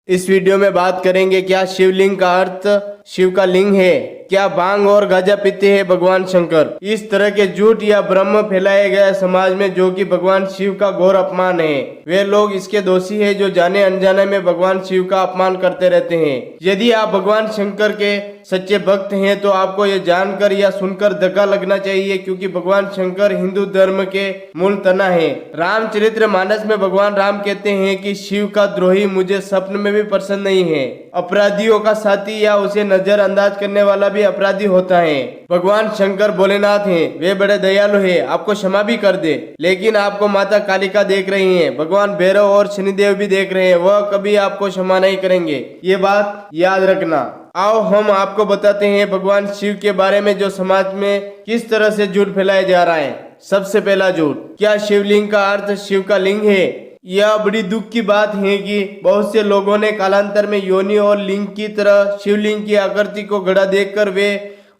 इस वीडियो में बात करेंगे क्या शिवलिंग का अर्थ शिव का लिंग है, क्या भांग और गांजा पीते हैं भगवान शंकर। इस तरह के झूठ या भ्रम फैलाए गए समाज में जो कि भगवान शिव का घोर अपमान है। वे लोग इसके दोषी हैं जो जाने अनजाने में भगवान शिव का अपमान करते रहते हैं। यदि आप भगवान शंकर के सच्चे भक्त हैं तो आपको ये जानकर या सुनकर धक्का लगना चाहिए, क्योंकि भगवान शंकर हिंदू धर्म के मूल तना है। रामचरितमानस में भगवान राम कहते हैं कि शिव का द्रोही मुझे स्वप्न में भी पसंद नहीं है। अपराधियों का साथी या उसे नजरअंदाज करने वाला भी अपराधी होता है। भगवान शंकर भोलेनाथ हैं, वे बड़े दयालु हैं, आपको क्षमा भी कर दे। लेकिन आपको माता कालिका देख रही हैं, भगवान भैरव और शनिदेव भी देख रहे हैं, वह कभी आपको क्षमा नहीं करेंगे, ये बात याद रखना। आओ हम आपको बताते हैं भगवान शिव के बारे में जो समाज में किस तरह से झूठ फैलाया जा रहा है। सबसे पहला झूठ, क्या शिवलिंग का अर्थ शिव का लिंग है। यह बड़ी दुख की बात है कि बहुत से लोगों ने कालांतर में योनि और लिंग की तरह शिवलिंग की आकृति को गढ़ा देखकर वे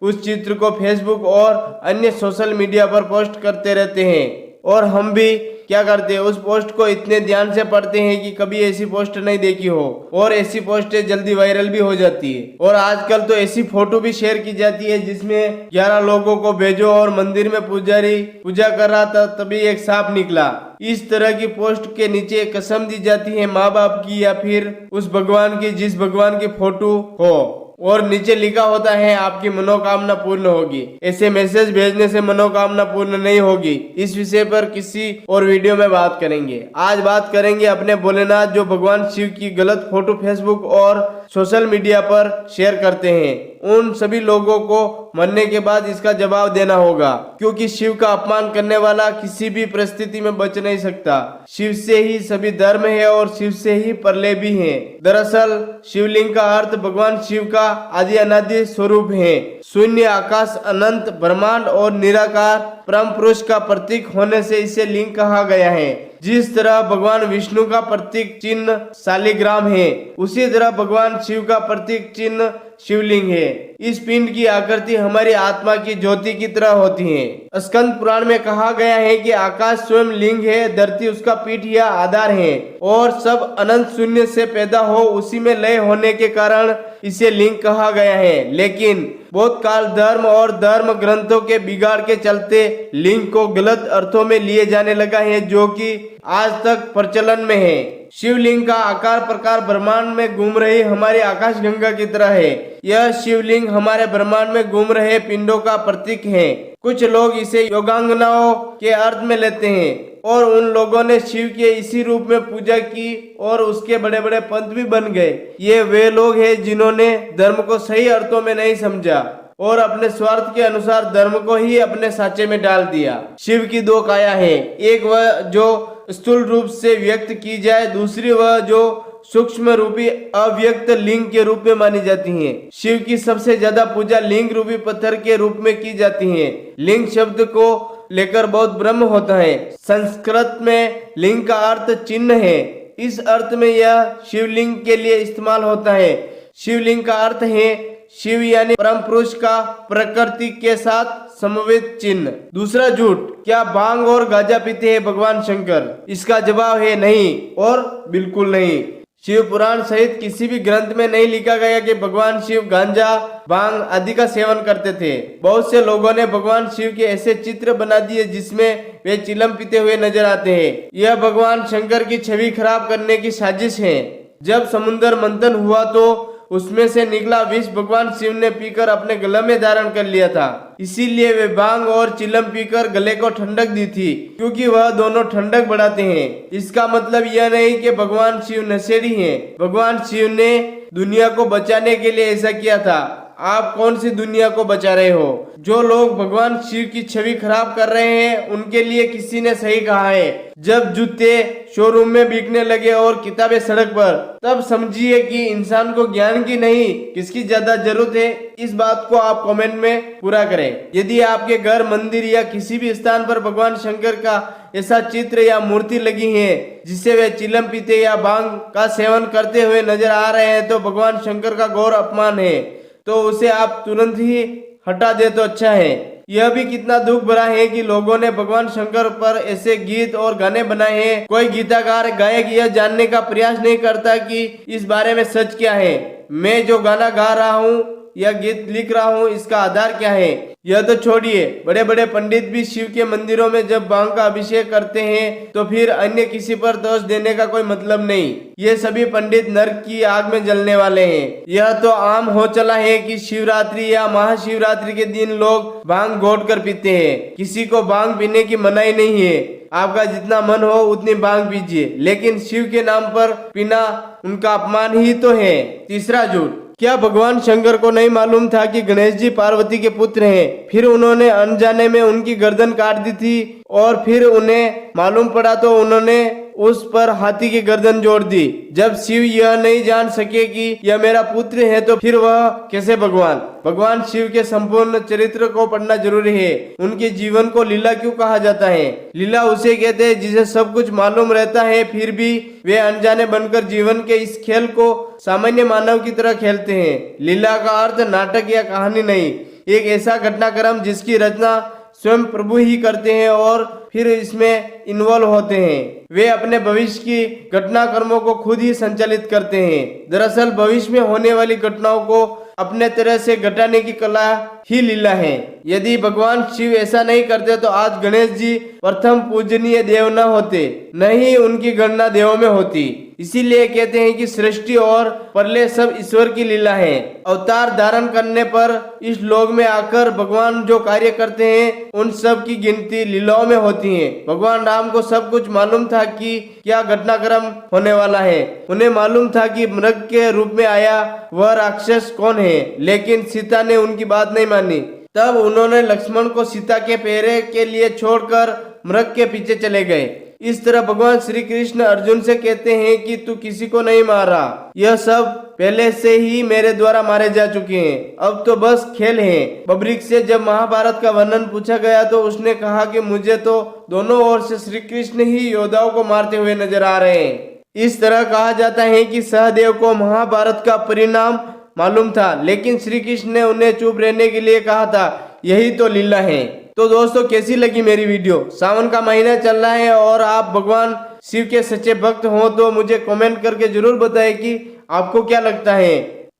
उस चित्र को फेसबुक और अन्य सोशल मीडिया पर पोस्ट करते रहते हैं। और हम भी क्या करते हैं, उस पोस्ट को इतने ध्यान से पढ़ते हैं कि कभी ऐसी पोस्ट नहीं देखी हो, और ऐसी पोस्टें जल्दी वायरल भी हो जाती है। और आजकल तो ऐसी फोटो भी शेयर की जाती है जिसमें 11 लोगों को भेजो और मंदिर में पुजारी पूजा कर रहा था तभी एक सांप निकला। इस तरह की पोस्ट के नीचे कसम दी जाती है माँ बाप की या फिर उस भगवान की जिस भगवान की फोटो हो, और नीचे लिखा होता है आपकी मनोकामना पूर्ण होगी। ऐसे मैसेज भेजने से मनोकामना पूर्ण नहीं होगी। इस विषय पर किसी और वीडियो में बात करेंगे। आज बात करेंगे अपने भोलेनाथ जो भगवान शिव की गलत फोटो फेसबुक और सोशल मीडिया पर शेयर करते हैं। उन सभी लोगों को मरने के बाद इसका जवाब देना होगा, क्योंकि शिव का अपमान करने वाला किसी भी परिस्थिति में बच नहीं सकता। शिव से ही सभी धर्म है और शिव से ही प्रलय भी है। दरअसल शिवलिंग का अर्थ भगवान शिव का आदि अनादि स्वरूप है। शून्य, आकाश, अनंत, ब्रह्मांड और निराकार परम पुरुष का प्रतीक होने से इसे लिंग कहा गया है। जिस तरह भगवान विष्णु का प्रतीक चिन्ह शालिग्राम है, उसी तरह भगवान शिव का प्रतीक चिन्ह शिवलिंग है। इस पिंड की आकृति हमारी आत्मा की ज्योति की तरह होती है। स्कंद पुराण में कहा गया है कि आकाश स्वयं लिंग है, धरती उसका पीठ या आधार है, और सब अनंत शून्य से पैदा हो उसी में लय होने के कारण इसे लिंग कहा गया है। लेकिन बहुत काल धर्म और धर्म ग्रंथों के बिगाड़ के चलते लिंग को गलत अर्थों में लिए जाने लगा है, जो कि आज तक प्रचलन में है। शिवलिंग का आकार प्रकार ब्रह्मांड में घूम रही हमारी आकाश गंगा की तरह है। यह शिवलिंग हमारे ब्रह्मांड में घूम रहे पिंडों का प्रतीक है। कुछ लोग इसे योगांगनाओं के अर्थ में लेते हैं, और उन लोगों ने शिव के इसी रूप में पूजा की और उसके बड़े बड़े पंथ भी बन गए। ये वे लोग हैं जिन्होंने धर्म को सही अर्थों में नहीं समझा और अपने स्वार्थ के अनुसार धर्म को ही अपने साचे में डाल दिया। शिव की दो काया है, एक वह जो स्थूल रूप से व्यक्त की जाए, दूसरी वह जो सूक्ष्म रूपी अव्यक्त लिंग के रूप में मानी जाती हैं। शिव की सबसे ज्यादा पूजा लिंग रूपी पत्थर के रूप में की जाती है। लिंग शब्द को लेकर बहुत भ्रम होता है। संस्कृत में लिंग का अर्थ चिन्ह है। इस अर्थ में यह शिवलिंग के लिए इस्तेमाल होता है। शिवलिंग का अर्थ है शिव यानी परम पुरुष का प्रकृति के साथ समवेत चिन्ह। दूसरा झूठ, क्या भांग और गांजा पीते हैं भगवान शंकर। इसका जवाब है नहीं और बिल्कुल नहीं। शिव पुराण सहित किसी भी ग्रंथ में नहीं लिखा गया कि भगवान शिव गांजा भांग आदि का सेवन करते थे। बहुत से लोगों ने भगवान शिव के ऐसे चित्र बना दिए जिसमें वे चिलम पीते हुए नजर आते हैं। यह भगवान शंकर की छवि खराब करने की साजिश है। जब समुद्र मंथन हुआ तो उसमें से निकला विष भगवान शिव ने पीकर अपने गले में धारण कर लिया था। इसीलिए वे भांग और चिलम पीकर गले को ठंडक दी थी, क्योंकि वह दोनों ठंडक बढ़ाते हैं। इसका मतलब यह नहीं कि भगवान शिव नशेड़ी हैं। भगवान शिव ने दुनिया को बचाने के लिए ऐसा किया था। आप कौन सी दुनिया को बचा रहे हो? जो लोग भगवान शिव की छवि खराब कर रहे हैं उनके लिए किसी ने सही कहा है, जब जूते शोरूम में बिकने लगे और किताबें सड़क पर, तब समझिए कि इंसान को ज्ञान की नहीं किसकी ज्यादा जरूरत है। इस बात को आप कमेंट में पूरा करें। यदि आपके घर, मंदिर या किसी भी स्थान पर भगवान शंकर का ऐसा चित्र या मूर्ति लगी है जिससे वे चिलम पीते या भांग का सेवन करते हुए नजर आ रहे हैं, तो भगवान शंकर का घोर अपमान है। तो उसे आप तुरंत ही हटा दे तो अच्छा है। यह भी कितना दुख भरा है कि लोगों ने भगवान शंकर पर ऐसे गीत और गाने बनाए हैं। कोई गीतकार गायक यह जानने का प्रयास नहीं करता कि इस बारे में सच क्या है। मैं जो गाना गा रहा हूँ या गीत लिख रहा हूँ, इसका आधार क्या है यह तो छोड़िए, बड़े बड़े पंडित भी शिव के मंदिरों में जब भांग का अभिषेक करते हैं तो फिर अन्य किसी पर दोष देने का कोई मतलब नहीं। ये सभी पंडित नरक की आग में जलने वाले हैं। यह तो आम हो चला है कि शिवरात्रि या महाशिवरात्रि के दिन लोग भांग घोट कर पीते हैं। किसी को भांग पीने की मनाही नहीं है, आपका जितना मन हो उतनी भांग पीजिए, लेकिन शिव के नाम पर पीना उनका अपमान ही तो है। तीसरा झूठ, क्या भगवान शंकर को नहीं मालूम था कि गणेश जी पार्वती के पुत्र हैं? फिर उन्होंने अनजाने में उनकी गर्दन काट दी थी और फिर उन्हें मालूम पड़ा तो उन्होंने उस पर हाथी की गर्दन जोड़ दी। जब शिव यह नहीं जान सके कि यह मेरा पुत्र है तो फिर वह कैसे भगवान शिव के संपूर्ण चरित्र को पढ़ना जरूरी है। उनके जीवन को लीला क्यों कहा जाता है? लीला उसे कहते हैं जिसे सब कुछ मालूम रहता है फिर भी वे अनजाने बनकर जीवन के इस खेल को सामान्य मानव की तरह खेलते हैं। लीला का अर्थ नाटक या कहानी नहीं, एक ऐसा घटनाक्रम जिसकी रचना स्वयं प्रभु ही करते हैं और फिर इसमें इन्वॉल्व होते हैं। वे अपने भविष्य की घटनाक्रमों को खुद ही संचालित करते हैं। दरअसल भविष्य में होने वाली घटनाओं को अपने तरह से घटाने की कला ही लीला है। यदि भगवान शिव ऐसा नहीं करते तो आज गणेश जी प्रथम पूजनीय देव न होते, न ही उनकी गणना देवों में होती। इसीलिए कहते हैं कि सृष्टि और प्रलय सब ईश्वर की लीला है। अवतार धारण करने पर इस लोक में आकर भगवान जो कार्य करते हैं उन सब की गिनती लीलाओं में होती है। भगवान राम को सब कुछ मालूम था कि क्या घटनाक्रम होने वाला है। उन्हें मालूम था कि मृग के रूप में आया वह राक्षस कौन है, लेकिन सीता ने उनकी बात नहीं मानी। तब उन्होंने लक्ष्मण को सीता के पहरे के लिए छोड़कर मृग के पीछे चले गए। इस तरह भगवान श्री कृष्ण अर्जुन से कहते हैं कि तू किसी को नहीं मारा, यह सब पहले से ही मेरे द्वारा मारे जा चुके हैं, अब तो बस खेल है। बब्रिक से जब महाभारत का वर्णन पूछा गया तो उसने कहा कि मुझे तो दोनों ओर से श्री कृष्ण ही योद्धाओं को मारते हुए नजर आ रहे हैं। इस तरह कहा जाता है कि सहदेव को महाभारत का परिणाम मालूम था, लेकिन श्री कृष्ण ने उन्हें चुप रहने के लिए कहा था। यही तो लीला है। तो दोस्तों, कैसी लगी मेरी वीडियो? सावन का महीना चल रहा है और आप भगवान शिव के सच्चे भक्त हो तो मुझे कमेंट करके जरूर बताएं कि आपको क्या लगता है।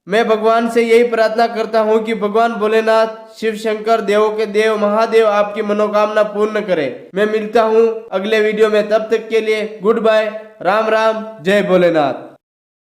मैं भगवान से यही प्रार्थना करता हूँ कि भगवान भोलेनाथ शिव शंकर देवों के देव महादेव आपकी मनोकामना पूर्ण करे। मैं मिलता हूँ अगले वीडियो में, तब तक के लिए गुड बाय, राम राम, जय भोलेनाथ।